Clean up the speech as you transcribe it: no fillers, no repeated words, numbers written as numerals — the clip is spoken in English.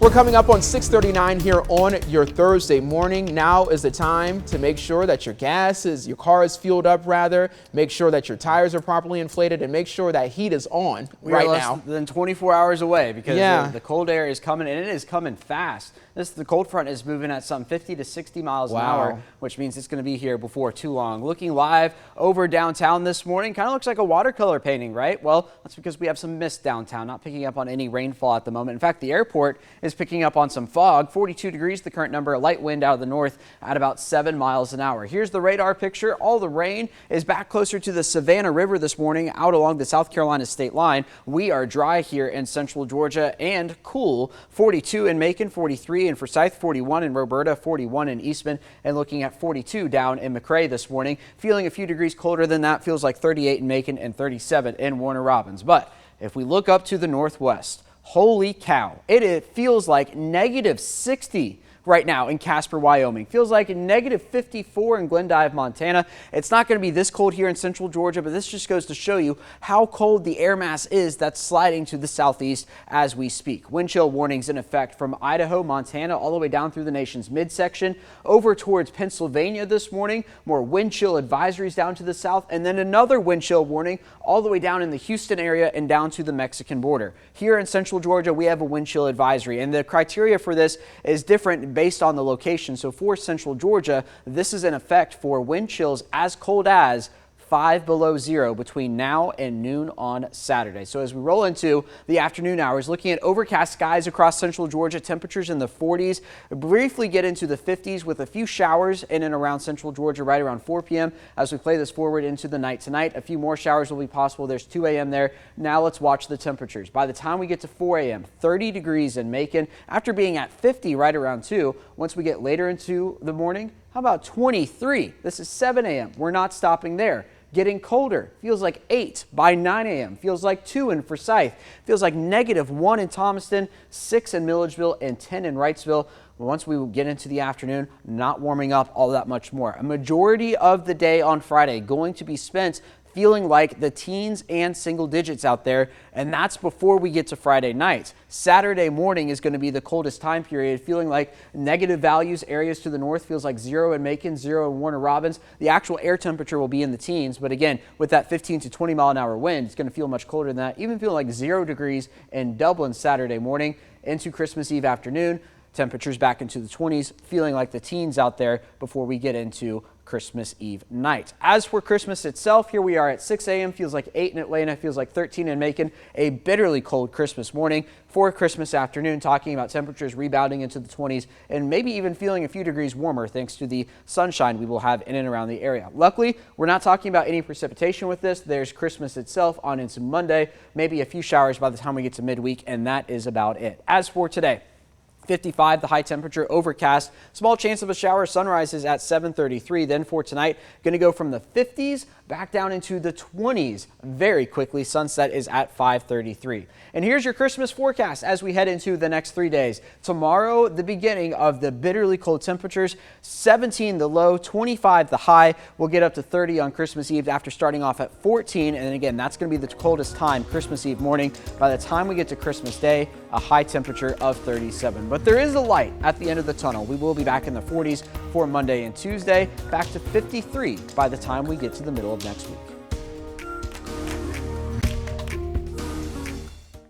We're coming up on 6:39 here on your Thursday morning. Now is the time to make sure that your car is fueled up rather, make sure that your tires are properly inflated, and make sure that heat is on right now. Less than 24 hours away because the cold air is coming, and it is coming fast. The cold front is moving at some 50 to 60 miles an hour, which means it's going to be here before too long. Looking live over downtown this morning, kind of looks like a watercolor painting, right? Well, that's because we have some mist downtown, not picking up on any rainfall at the moment. In fact, the airport is picking up on some fog. 42 degrees, the current number, a light wind out of the north at about 7 miles an hour. Here's the radar picture. All the rain is back closer to the Savannah River this morning out along the South Carolina state line. We are dry here in central Georgia and cool. 42 in Macon, 43 in Forsyth, 41 in Roberta, 41 in Eastman, and looking at 42 down in McRae this morning. Feeling a few degrees colder than that, feels like 38 in Macon and 37 in Warner Robins. But if we look up to the northwest, holy cow, it feels like negative 60 right now in Casper, Wyoming. Feels like negative 54 in Glendive, Montana. It's not going to be this cold here in central Georgia, but this just goes to show you how cold the air mass is that's sliding to the southeast as we speak. Wind chill warnings in effect from Idaho, Montana, all the way down through the nation's midsection over towards Pennsylvania this morning. More wind chill advisories down to the south, and then another wind chill warning all the way down in the Houston area and down to the Mexican border. Here in central Georgia, we have a wind chill advisory, and the criteria for this is different based on the location. So for central Georgia, this is in effect for wind chills as cold as 5 below zero between now and noon on Saturday. So as we roll into the afternoon hours, looking at overcast skies across central Georgia, temperatures in the 40s, briefly get into the 50s with a few showers in and around central Georgia right around 4 p.m. As we play this forward into the night tonight, a few more showers will be possible. There's 2 a.m. there. Now let's watch the temperatures. By the time we get to 4 a.m., 30 degrees in Macon after being at 50 right around 2. Once we get later into the morning, how about 23? This is 7 a.m. We're not stopping there. Getting colder, feels like 8 by 9 a.m. Feels like 2 in Forsyth. Feels like negative 1 in Thomaston, 6 in Milledgeville, and 10 in Wrightsville. Once we get into the afternoon, not warming up all that much more. A majority of the day on Friday going to be spent feeling like the teens and single digits out there, and that's before we get to Friday night. Saturday morning is going to be the coldest time period, feeling like negative values. Areas to the north feels like 0 in Macon, 0 in Warner Robins. The actual air temperature will be in the teens, but again, with that 15 to 20 mile an hour wind, it's going to feel much colder than that. Even feeling like 0 degrees in Dublin Saturday morning into Christmas Eve afternoon. Temperatures back into the 20s, feeling like the teens out there before we get into Christmas Eve night. As for Christmas itself, here we are at 6 a.m. Feels like 8 in Atlanta, feels like 13 in Macon. A bitterly cold Christmas morning. For Christmas afternoon, talking about temperatures rebounding into the 20s and maybe even feeling a few degrees warmer thanks to the sunshine we will have in and around the area. Luckily, we're not talking about any precipitation with this. There's Christmas itself on into Monday, maybe a few showers by the time we get to midweek, and that is about it. As for today, 55, the high temperature, overcast, small chance of a shower. Sunrise is at 7:33. Then for tonight, going to go from the 50s back down into the 20s very quickly. Sunset is at 5:33. And here's your Christmas forecast as we head into the next 3 days. Tomorrow, the beginning of the bitterly cold temperatures, 17 the low, 25 the high. We'll get up to 30 on Christmas Eve after starting off at 14. And then again, that's going to be the coldest time Christmas Eve morning. By the time we get to Christmas Day, a high temperature of 37. But there is a light at the end of the tunnel. We will be back in the 40s for Monday and Tuesday, back to 53 by the time we get to the middle of next week.